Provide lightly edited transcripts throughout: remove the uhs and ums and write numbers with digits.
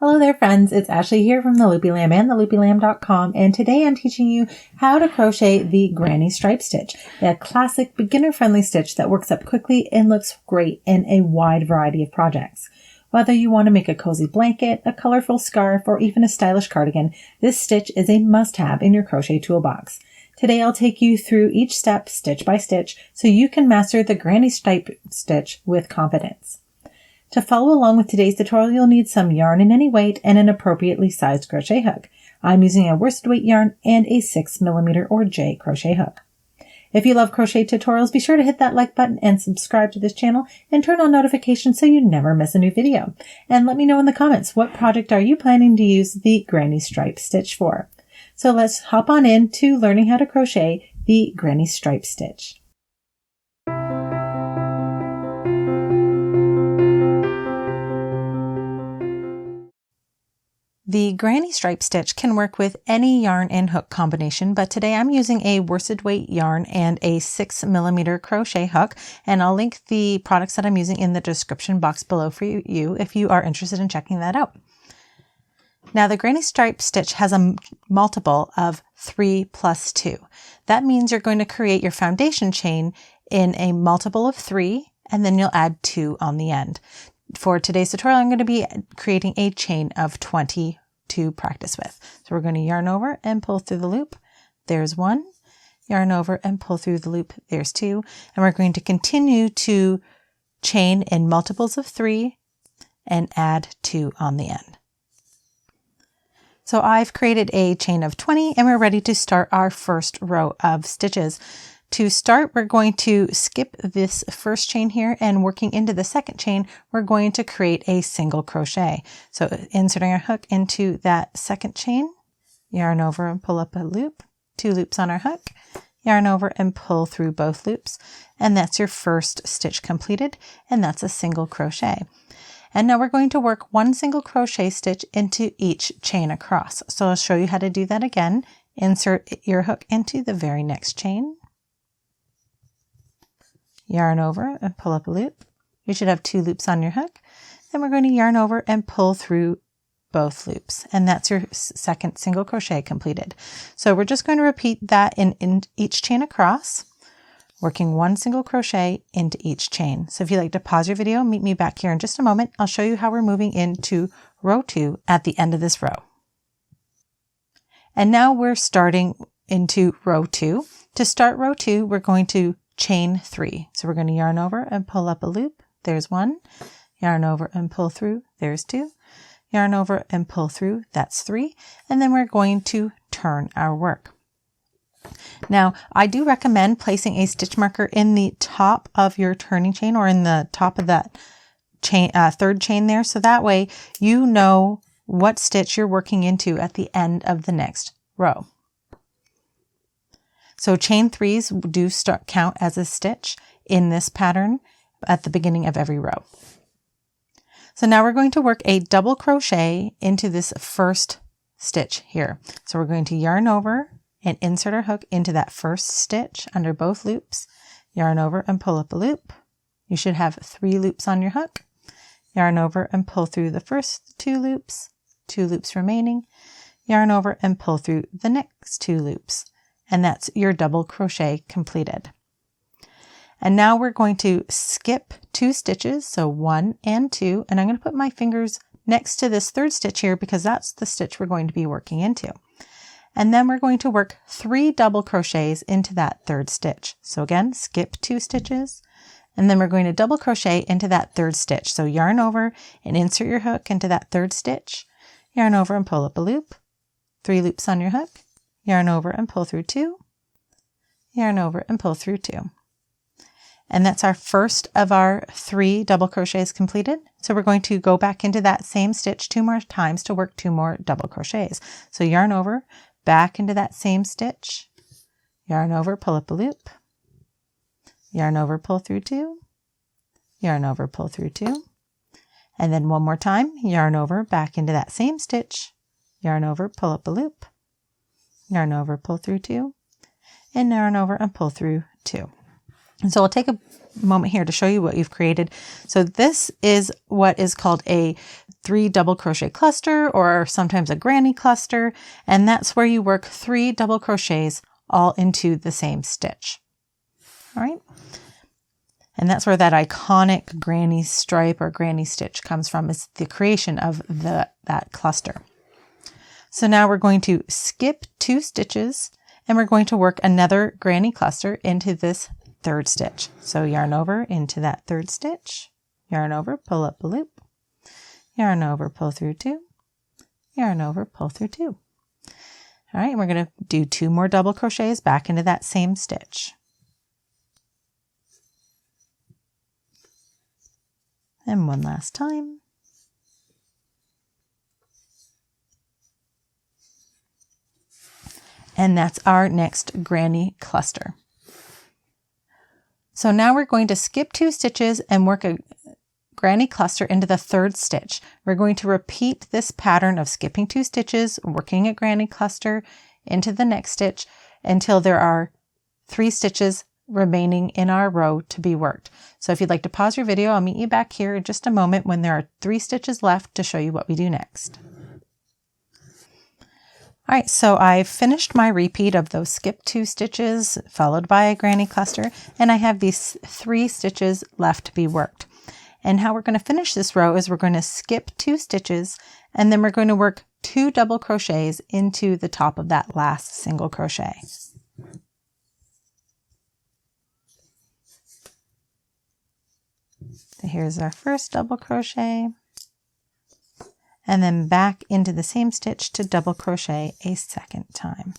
Hello there friends, it's Ashley here from the Loopy Lamb and theloopylamb.com, and today I'm teaching you how to crochet the granny stripe stitch, a classic beginner-friendly stitch that works up quickly and looks great in a wide variety of projects. Whether you want to make a cozy blanket, a colorful scarf, or even a stylish cardigan, this stitch is a must-have in your crochet toolbox. Today I'll take you through each step stitch by stitch so you can master the granny stripe stitch with confidence. To follow along with today's tutorial, you'll need some yarn in any weight and an appropriately sized crochet hook. I'm using a worsted weight yarn and a 6mm or J crochet hook. If you love crochet tutorials, be sure to hit that like button and subscribe to this channel and turn on notifications so you never miss a new video. And let me know in the comments, what project are you planning to use the granny stripe stitch for? So let's hop on into learning how to crochet the granny stripe stitch. The granny stripe stitch can work with any yarn and hook combination, but today I'm using a worsted weight yarn and a 6mm crochet hook, and I'll link the products that I'm using in the description box below for you if you are interested in checking that out. Now the granny stripe stitch has a multiple of 3 plus 2. That means you're going to create your foundation chain in a multiple of 3, and then you'll add 2 on the end. For today's tutorial, I'm going to be creating a chain of 20 to practice with. So we're going to yarn over and pull through the loop. There's 1. Yarn over and pull through the loop. There's 2. And we're going to continue to chain in multiples of 3 and add 2 on the end. So I've created a chain of 20 and we're ready to start our first row of stitches. To start, we're going to skip this first chain here, and working into the second chain, we're going to create a single crochet. So inserting our hook into that second chain, yarn over and pull up a loop, 2 loops on our hook, yarn over and pull through both loops, and that's your first stitch completed, and that's a single crochet. And now we're going to work 1 single crochet stitch into each chain across. So I'll show you how to do that again. Insert your hook into the very next chain, yarn over and pull up a loop. You should have 2 loops on your hook. Then we're going to yarn over and pull through both loops, and that's your second single crochet completed. So we're just going to repeat that in each chain across, working 1 single crochet into each chain. So if you'd like to pause your video, meet me back here in just a moment. I'll show you how we're moving into row 2 at the end of this row. And now we're starting into row 2. To start row 2, we're going to chain 3. So we're going to yarn over and pull up a loop. There's 1. Yarn over and pull through. There's 2. Yarn over and pull through. That's 3. And then we're going to turn our work. Now, I do recommend placing a stitch marker in the top of your turning chain or in the top of that chain, third chain there. So that way you know what stitch you're working into at the end of the next row. So chain 3s do count as a stitch in this pattern at the beginning of every row. So now we're going to work a double crochet into this first stitch here. So we're going to yarn over and insert our hook into that first stitch under both loops, yarn over and pull up a loop. You should have 3 loops on your hook, yarn over and pull through the first 2 loops, 2 loops remaining, yarn over and pull through the next 2 loops. And that's your double crochet completed. And now we're going to skip 2 stitches, so 1 and 2, and I'm going to put my fingers next to this third stitch here because that's the stitch we're going to be working into. And then we're going to work 3 double crochets into that third stitch. So again, skip 2 stitches, and then we're going to double crochet into that third stitch. So yarn over and insert your hook into that third stitch, yarn over and pull up a loop, 3 loops on your hook, yarn over and pull through 2, yarn over and pull through 2. And that's our first of our 3 double crochets completed. So we're going to go back into that same stitch 2 more times to work 2 more double crochets. So yarn over, back into that same stitch, yarn over, pull up a loop, yarn over, pull through 2, yarn over, pull through 2, and then 1 more time, yarn over, back into that same stitch, yarn over, pull up a loop, yarn over, pull through 2, and yarn over and pull through 2. And so I'll take a moment here to show you what you've created. So this is what is called a 3 double crochet cluster, or sometimes a granny cluster, and that's where you work 3 double crochets all into the same stitch. All right. And that's where that iconic granny stripe or granny stitch comes from, is the creation of that cluster. So now we're going to skip 2 stitches and we're going to work another granny cluster into this 3rd stitch. So yarn over into that 3rd stitch, yarn over, pull up a loop, yarn over, pull through 2, yarn over, pull through 2. All right, we're going to do 2 more double crochets back into that same stitch. And one last time. And that's our next granny cluster. So now we're going to skip 2 stitches and work a granny cluster into the 3rd stitch. We're going to repeat this pattern of skipping 2 stitches, working a granny cluster into the next stitch until there are 3 stitches remaining in our row to be worked. So if you'd like to pause your video, I'll meet you back here in just a moment when there are 3 stitches left to show you what we do next. All right, so I've finished my repeat of those skip 2 stitches followed by a granny cluster, and I have these 3 stitches left to be worked. And how we're going to finish this row is we're going to skip 2 stitches, and then we're going to work 2 double crochets into the top of that last single crochet. So here's our first double crochet, and then back into the same stitch to double crochet a second time.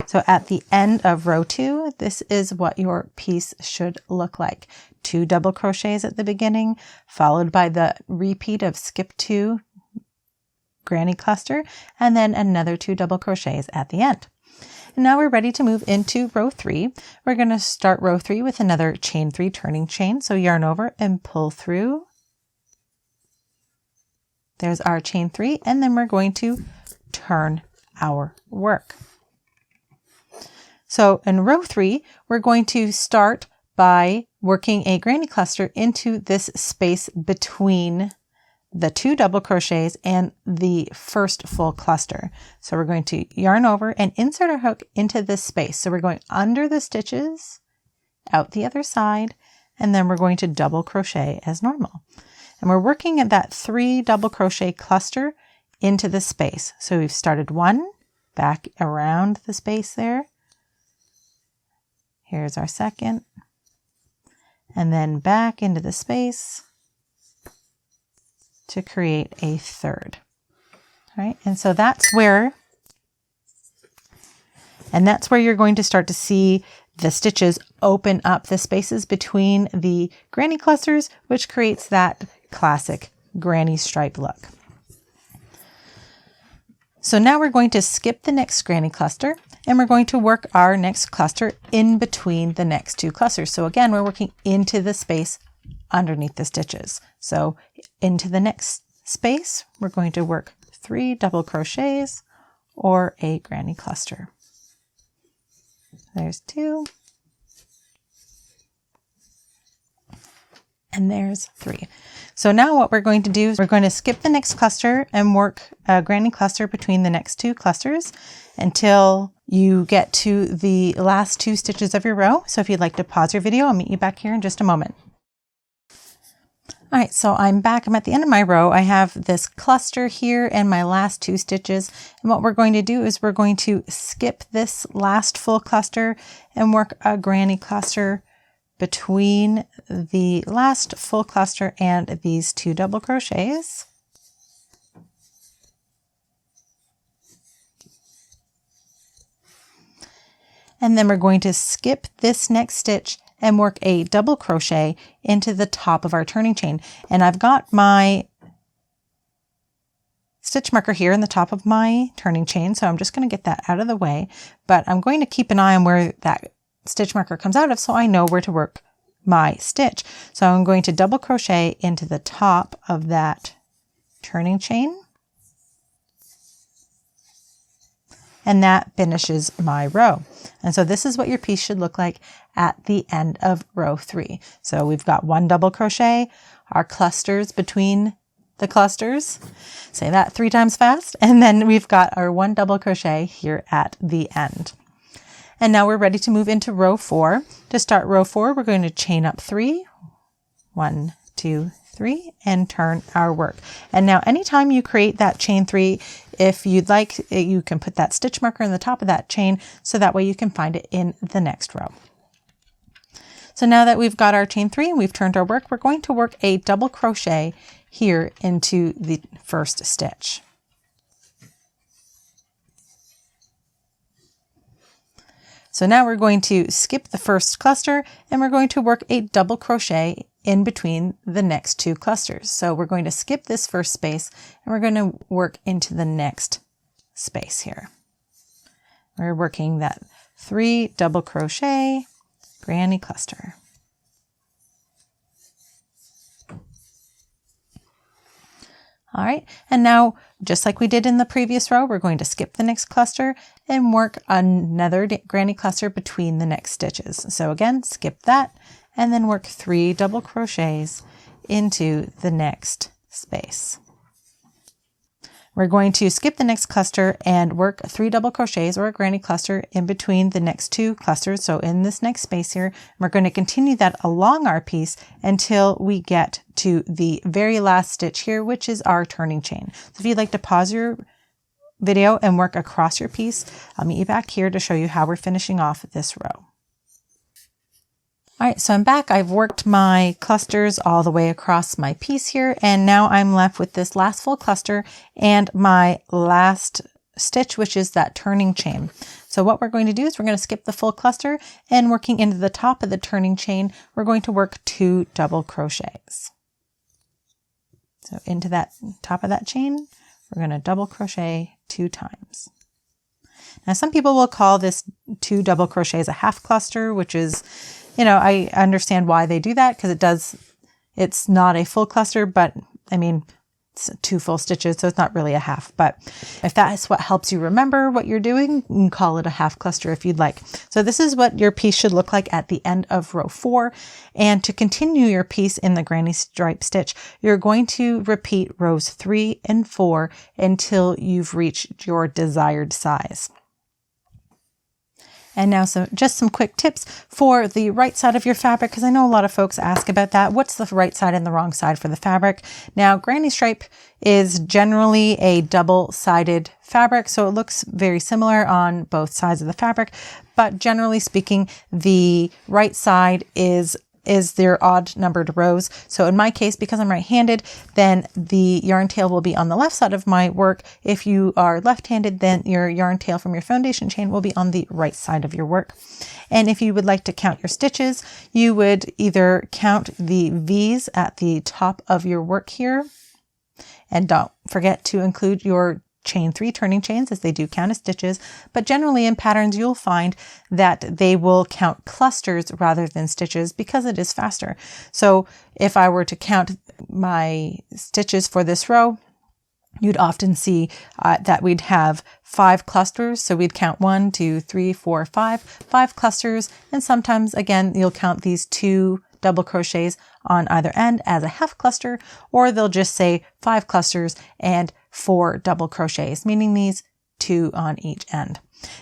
So at the end of row 2, this is what your piece should look like. 2 double crochets at the beginning, followed by the repeat of skip 2 granny cluster, and then another 2 double crochets at the end. And now we're ready to move into row 3. We're going to start row 3 with another chain 3 turning chain. So yarn over and pull through. There's our chain 3, and then we're going to turn our work. So in row 3, we're going to start by working a granny cluster into this space between the 2 double crochets and the first full cluster. So we're going to yarn over and insert our hook into this space. So we're going under the stitches, out the other side, and then we're going to double crochet as normal. And we're working at that 3 double crochet cluster into the space. So we've started 1, back around the space there. Here's our second, and then back into the space to create a 3rd. All right, and so that's where you're going to start to see the stitches open up the spaces between the granny clusters, which creates that classic granny stripe look. So now we're going to skip the next granny cluster, and we're going to work our next cluster in between the next 2 clusters. So again, we're working into the space underneath the stitches. So into the next space, we're going to work 3 double crochets or a granny cluster. There's 2. And there's 3. So now what we're going to do is we're going to skip the next cluster and work a granny cluster between the next 2 clusters until you get to the last 2 stitches of your row. So if you'd like to pause your video, I'll meet you back here in just a moment. All right, so I'm back. I'm at the end of my row. I have this cluster here and my last 2 stitches. And what we're going to do is we're going to skip this last full cluster and work a granny cluster between the last full cluster and these 2 double crochets. And then we're going to skip this next stitch and work a double crochet into the top of our turning chain. And I've got my stitch marker here in the top of my turning chain, so I'm just going to get that out of the way, but I'm going to keep an eye on where that stitch marker comes out of so I know where to work my stitch. So I'm going to double crochet into the top of that turning chain, and that finishes my row. And so this is what your piece should look like at the end of row 3. So we've got 1 double crochet, our clusters between the clusters. Say that 3 times fast. And then we've got our 1 double crochet here at the end. And now we're ready to move into row 4. To start row 4, we're going to chain up 3, 1, 2, 3, and turn our work. And now anytime you create that chain 3, if you'd like, you can put that stitch marker in the top of that chain so that way you can find it in the next row. So now that we've got our chain 3 and we've turned our work, we're going to work a double crochet here into the first stitch. So now we're going to skip the first cluster and we're going to work a double crochet in between the next 2 clusters. So we're going to skip this first space and we're going to work into the next space here. We're working that 3 double crochet granny cluster. All right, and now just like we did in the previous row, we're going to skip the next cluster and work another granny cluster between the next stitches. So again, skip that and then work 3 double crochets into the next space. We're going to skip the next cluster and work 3 double crochets or a granny cluster in between the next 2 clusters. So in this next space here, we're going to continue that along our piece until we get to the very last stitch here, which is our turning chain. So if you'd like to pause your video and work across your piece, I'll meet you back here to show you how we're finishing off this row. All right, so I'm back. I've worked my clusters all the way across my piece here, and now I'm left with this last full cluster and my last stitch, which is that turning chain. So what we're going to do is we're going to skip the full cluster, and working into the top of the turning chain, we're going to work 2 double crochets. So into that top of that chain, we're going to double crochet 2 times. Now some people will call this 2 double crochets a half cluster, which is, I understand why they do that, because it's not a full cluster, but I mean, it's 2 full stitches, so it's not really a half. But if that is what helps you remember what you're doing, you can call it a half cluster if you'd like. So this is what your piece should look like at the end of row 4. And to continue your piece in the granny stripe stitch, you're going to repeat rows 3 and 4 until you've reached your desired size. And now just some quick tips for the right side of your fabric, because I know a lot of folks ask about that. What's the right side and the wrong side for the fabric? Now, granny stripe is generally a double-sided fabric, so it looks very similar on both sides of the fabric. But generally speaking, the right side is their odd numbered rows. So in my case, because I'm right-handed, then the yarn tail will be on the left side of my work. If you are left-handed, then your yarn tail from your foundation chain will be on the right side of your work. And if you would like to count your stitches, you would either count the V's at the top of your work here, and don't forget to include your chain 3 turning chains, as they do count as stitches, but generally in patterns you'll find that they will count clusters rather than stitches because it is faster. So if I were to count my stitches for this row, you'd often see that we'd have 5 clusters. So we'd count 1, 2, 3, 4, 5 clusters. And sometimes again, you'll count these 2 double crochets on either end as a half cluster, or they'll just say 5 clusters and 4 double crochets, meaning these 2 on each end.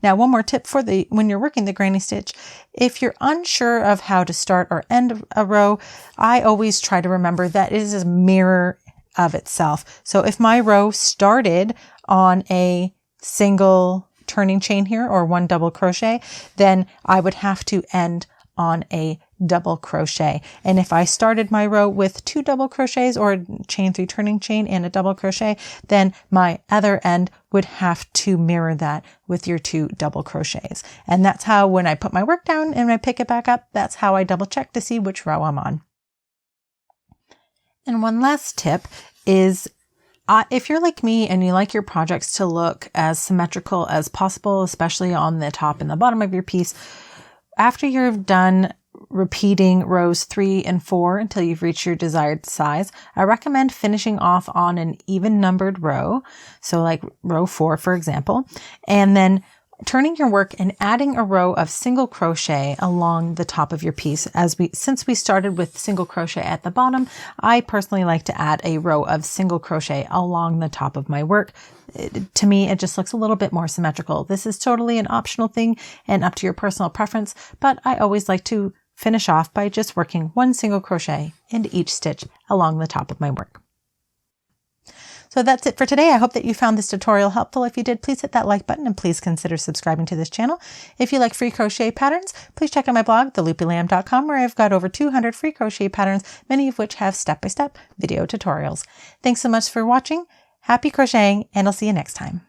Now, one more tip for when you're working the granny stitch, if you're unsure of how to start or end a row, I always try to remember that it is a mirror of itself. So if my row started on a single turning chain here or 1 double crochet, then I would have to end on a double crochet. And if I started my row with 2 double crochets or a chain 3 turning chain and a double crochet, then my other end would have to mirror that with your 2 double crochets. And that's how, when I put my work down and I pick it back up, that's how I double check to see which row I'm on. And one last tip is, if you're like me and you like your projects to look as symmetrical as possible, especially on the top and the bottom of your piece, after you've done repeating rows 3 and 4 until you've reached your desired size, I recommend finishing off on an even numbered row. So like row 4, for example, and then turning your work and adding a row of single crochet along the top of your piece. Since we started with single crochet at the bottom, I personally like to add a row of single crochet along the top of my work. To me, it just looks a little bit more symmetrical. This is totally an optional thing and up to your personal preference, but I always like to finish off by just working one single crochet into each stitch along the top of my work. So that's it for today. I hope that you found this tutorial helpful. If you did, please hit that like button and please consider subscribing to this channel. If you like free crochet patterns, please check out my blog, theloopylamb.com, where I've got over 200 free crochet patterns, many of which have step-by-step video tutorials. Thanks so much for watching. Happy crocheting, and I'll see you next time.